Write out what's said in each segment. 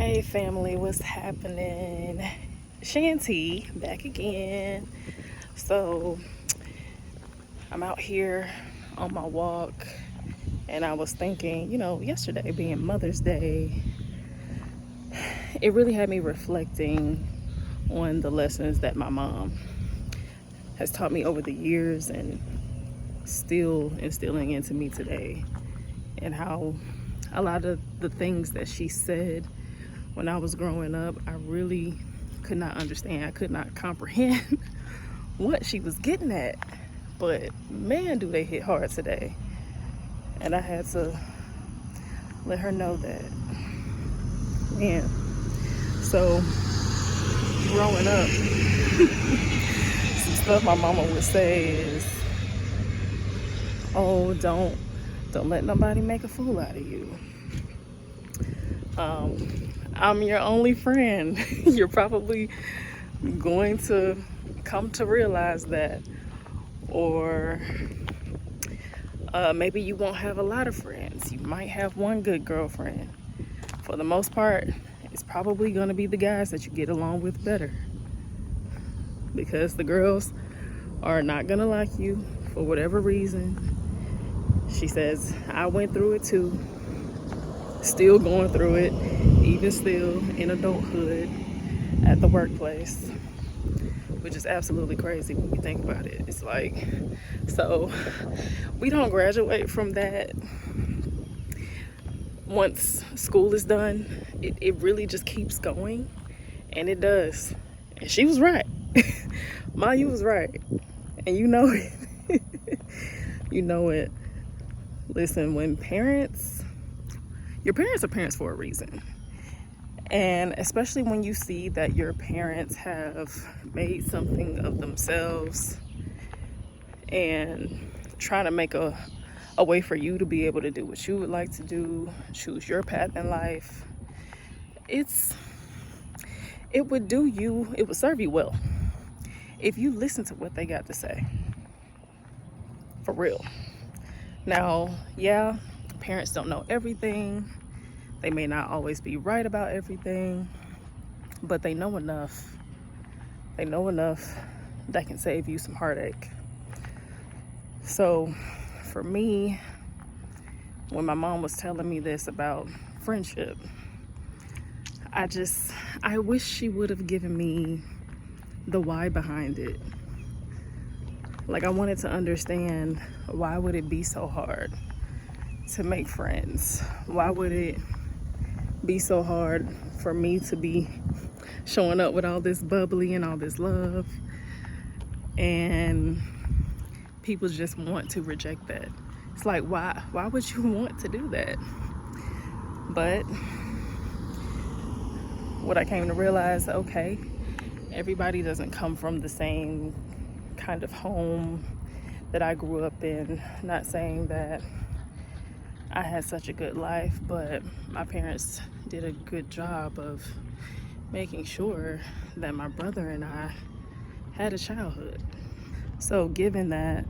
Hey family, what's happening? Shanty back again. So I'm out here on my walk and I was thinking, yesterday being Mother's Day, it really had me reflecting on the lessons that my mom has taught me over the years and still instilling into me today, and how a lot of the things that she said when I was growing up, I really could not understand. I could not comprehend what she was getting at. But man, do they hit hard today. And I had to let her know that. Man. So growing up, some stuff my mama would say is, oh, don't let nobody make a fool out of you. I'm your only friend. You're probably going to come to realize that. Or maybe you won't have a lot of friends. You might have one good girlfriend. For the most part, it's probably going to be the guys that you get along with better, because the girls are not going to like you for whatever reason. She says, I went through it too. Still going through it, even still in adulthood, at the workplace, which is absolutely crazy when you think about it. It's like, so we don't graduate from that once school is done. It really just keeps going, and it does. And she was right. Ma, you was right, and you know it. You know it. Listen, when your parents are parents for a reason. And especially when you see that your parents have made something of themselves and trying to make a way for you to be able to do what you would like to do, choose your path in life, it would serve you well if you listen to what they got to say. For real. Now, yeah, parents don't know everything. They may not always be right about everything, but they know enough. They know enough that can save you some heartache. So for me, when my mom was telling me this about friendship, I wish she would have given me the why behind it. Like, I wanted to understand, why would it be so hard to make friends? Why would it be so hard for me to be showing up with all this bubbly and all this love, and people just want to reject that? It's like, why would you want to do that? But what I came to realize, okay, everybody doesn't come from the same kind of home that I grew up in. Not saying that I had such a good life, but my parents did a good job of making sure that my brother and I had a childhood. So given that,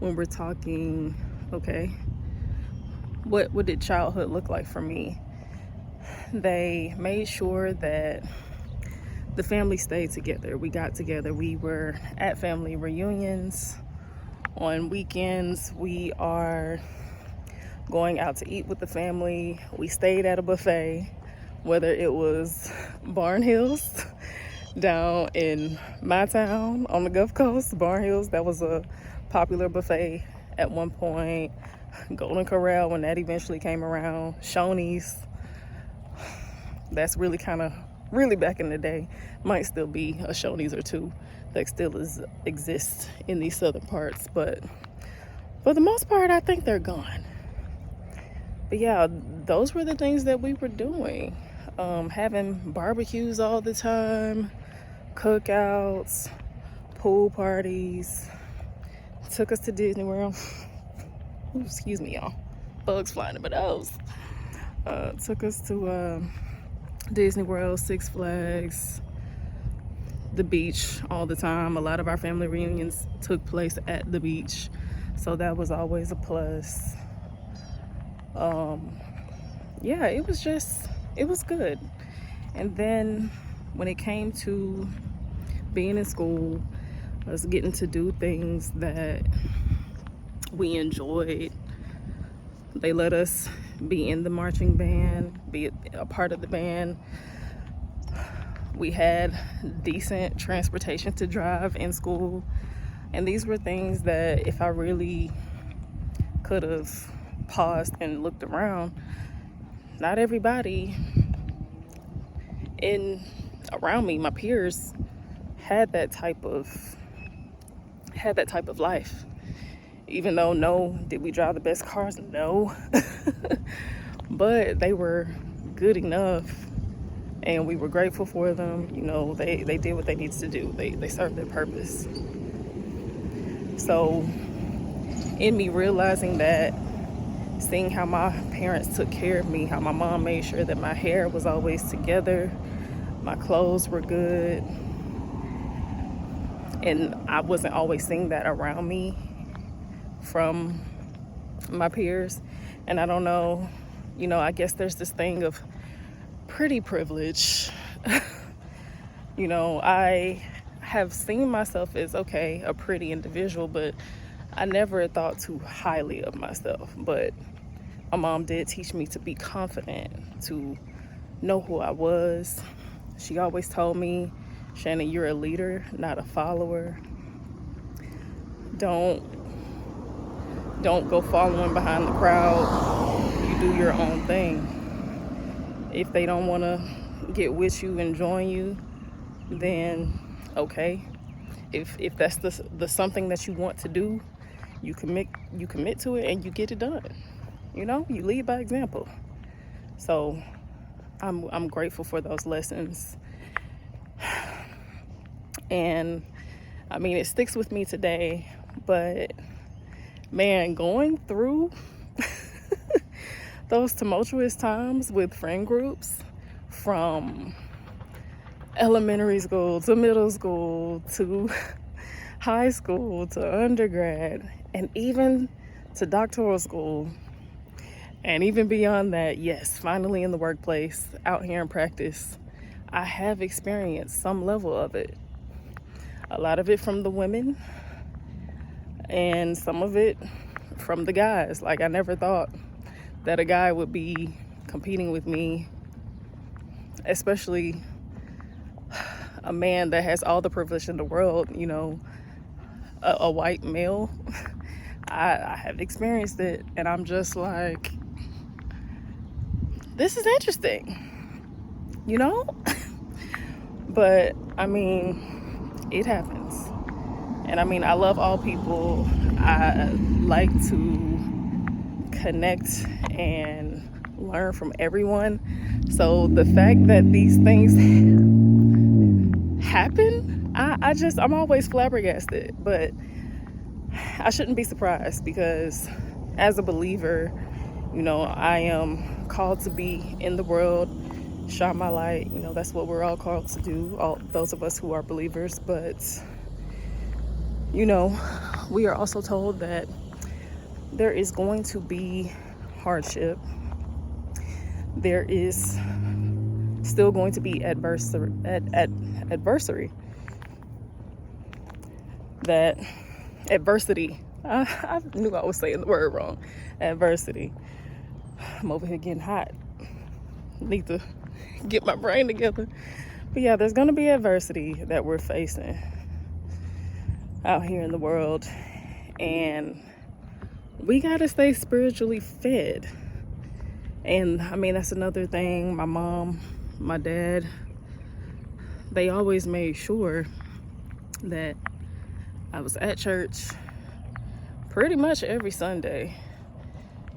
when we're talking, okay, what did childhood look like for me? They made sure that the family stayed together. We got together. We were at family reunions. On weekends, we are going out to eat with the family. We stayed at a buffet, whether it was Barn Hills down in my town on the Gulf Coast. Barn Hills, that was a popular buffet at one point. Golden Corral, when that eventually came around. Shoney's, that's really back in the day. Might still be a Shoney's or two that still exists in these southern parts, but for the most part, I think they're gone. But yeah, those were the things that we were doing. Having barbecues all the time, cookouts, pool parties. Took us to Disney World. Ooh, excuse me, y'all. Bugs flying in my nose. Took us to Disney World, Six Flags, the beach all the time. A lot of our family reunions took place at the beach, so that was always a plus. Yeah, it was just it was good. And then when it came to being in school, us getting to do things that we enjoyed, they let us be in the marching band, be a part of the band. We had decent transportation to drive in school. And these were things that if I really could have paused and looked around, not everybody in around me, my peers, had that type of life. Even though, no, did we drive the best cars? No. But they were good enough, and we were grateful for them. You know, they did what they needed to do. They served their purpose. So in me realizing that, seeing how my parents took care of me, how my mom made sure that my hair was always together, my clothes were good, and I wasn't always seeing that around me from my peers. And I don't know, you know, I guess there's this thing of pretty privilege. You know, I have seen myself as, okay, a pretty individual, but I never thought too highly of myself. But my mom did teach me to be confident, to know who I was. She always told me, Shannon, you're a leader, not a follower. Don't go following behind the crowd. You do your own thing. If they don't want to get with you and join you, then okay. If that's the something that you want to do, you commit to it and you get it done. You know, you lead by example. So I'm grateful for those lessons. And I mean, it sticks with me today, but man, going through those tumultuous times with friend groups, from elementary school to middle school to high school to undergrad, and even to doctoral school, and even beyond that, yes, finally in the workplace, out here in practice, I have experienced some level of it. A lot of it from the women, and some of it from the guys. Like, I never thought that a guy would be competing with me, especially a man that has all the privilege in the world, you know, a white male. I have experienced it, and I'm just like, this is interesting, you know? But I mean, it happens. And I mean, I love all people. I like to connect and learn from everyone. So the fact that these things happen, I'm always flabbergasted. But I shouldn't be surprised, because as a believer, you know, I am called to be in the world, shine my light. You know, that's what we're all called to do, all those of us who are believers. But you know, we are also told that there is going to be hardship. There is still going to be adversity. That adversity. I knew I was saying the word wrong. Adversity. I'm over here getting hot. Need to get my brain together. But yeah, there's going to be adversity that we're facing out here in the world, and we gotta stay spiritually fed. And I mean, that's another thing. My mom, my dad, they always made sure that I was at church pretty much every Sunday.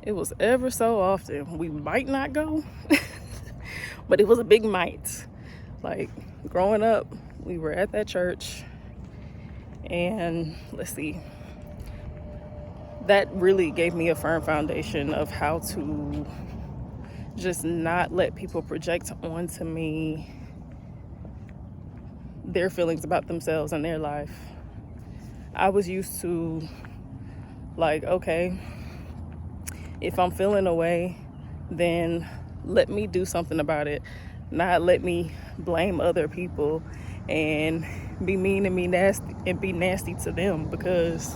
It was ever so often we might not go, but it was a big might. Like, growing up, we were at that church. And let's see, that really gave me a firm foundation of how to just not let people project onto me their feelings about themselves and their life. I was used to, like, okay, if I'm feeling a way, then let me do something about it, not let me blame other people and be mean and be nasty to them because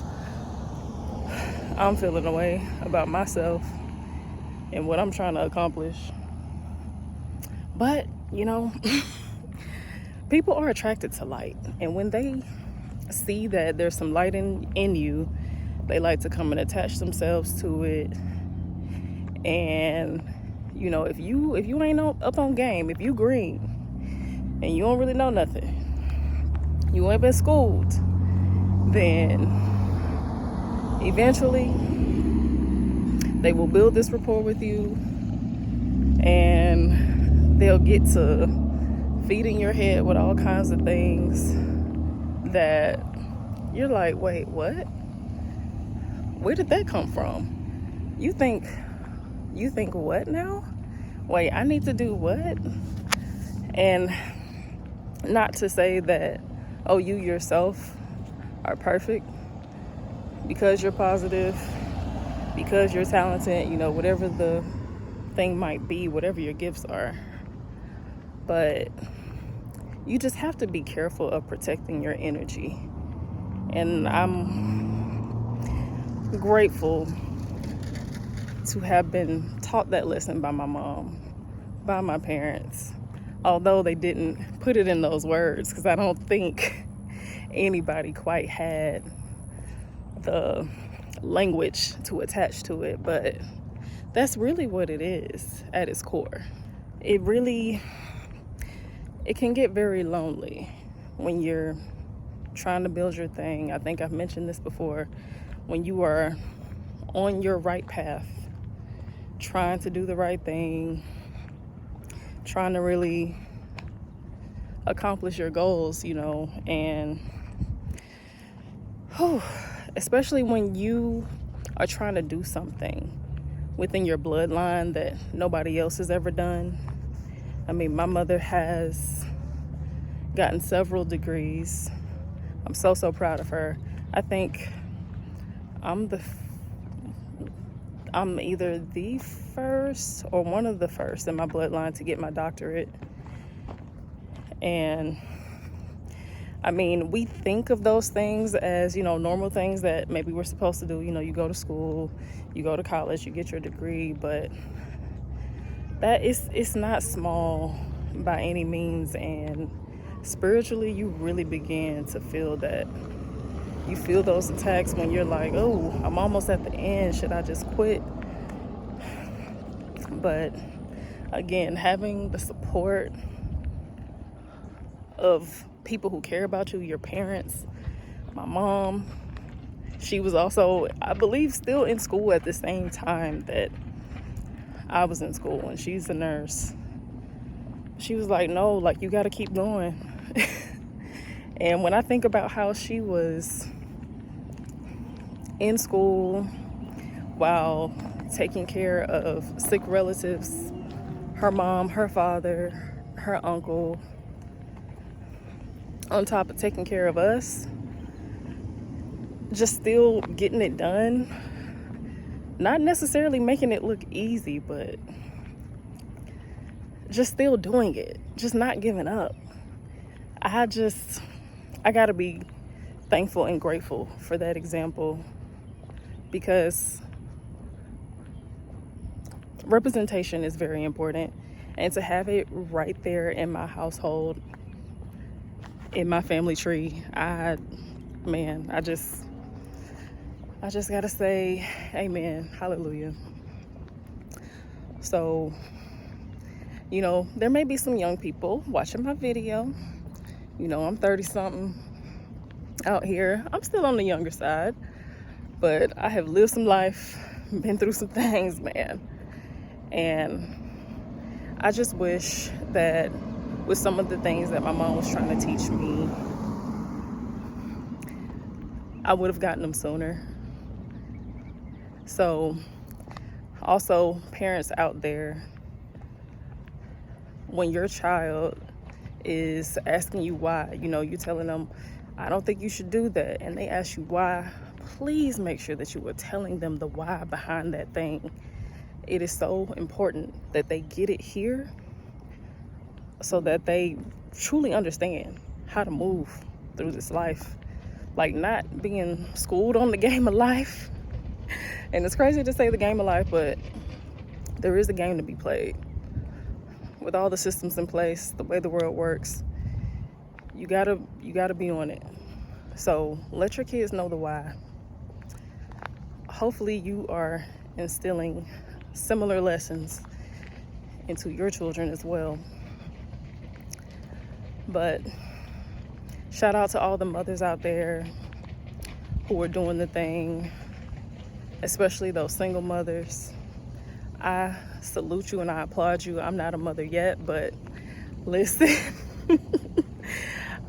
I'm feeling a way about myself and what I'm trying to accomplish. But, people are attracted to light. And when they see that there's some light in you, they like to come and attach themselves to it. And, if you ain't up on game, if you green and you don't really know nothing, you ain't been schooled, then eventually they will build this rapport with you and they'll get to feeding your head with all kinds of things that you're like, wait, what? Where did that come from? You think what now? Wait, I need to do what? And not to say that, you yourself are perfect because you're positive, because you're talented, whatever the thing might be, whatever your gifts are. But you just have to be careful of protecting your energy. And I'm grateful to have been taught that lesson by my mom, by my parents, although they didn't put it in those words, because I don't think anybody quite had the language to attach to it. But that's really what it is at its core. It can get very lonely when you're trying to build your thing. I think I've mentioned this before. When you are on your right path, trying to do the right thing, trying to really accomplish your goals, and especially when you are trying to do something within your bloodline that nobody else has ever done. I mean, my mother has gotten several degrees. I'm so proud of her. I think I'm either the first or one of the first in my bloodline to get my doctorate. And I mean, we think of those things as, normal things that maybe we're supposed to do. You go to school, you go to college, you get your degree, but it's not small by any means. And spiritually, you really begin to feel that. You feel those attacks when you're like, oh, I'm almost at the end. Should I just quit? But again, having the support of people who care about you, your parents, my mom, she was also, I believe, still in school at the same time that I was in school, and she's a nurse. She was like, no, like, you got to keep going. And when I think about how she was in school while taking care of sick relatives, her mom, her father, her uncle, on top of taking care of us, just still getting it done, not necessarily making it look easy, but just still doing it, just not giving up. I gotta be thankful and grateful for that example, because representation is very important, and to have it right there in my household, in my family tree, I just gotta say amen, hallelujah. So, there may be some young people watching my video. I'm 30 something out here. I'm still on the younger side, but I have lived some life, been through some things, man. And I just wish that with some of the things that my mom was trying to teach me, I would have gotten them sooner. So also, parents out there, when your child is asking you why, you're telling them, I don't think you should do that, and they ask you why, please make sure that you are telling them the why behind that thing. it is so important that they get it here so that they truly understand how to move through this life. Like, not being schooled on the game of life. And it's crazy to say the game of life, but there is a game to be played. With all the systems in place, the way the world works, you gotta be on it. So let your kids know the why. Hopefully you are instilling similar lessons into your children as well. But shout out to all the mothers out there who are doing the thing, especially those single mothers. I salute you and I applaud you. I'm not a mother yet, but listen,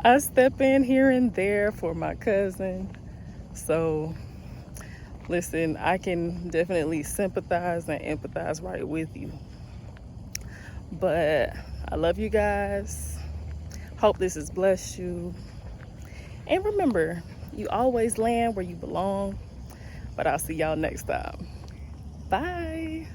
I step in here and there for my cousin. So listen, I can definitely sympathize and empathize right with you. But I love you guys. Hope this has blessed you. And remember, you always land where you belong. But I'll see y'all next time. Bye.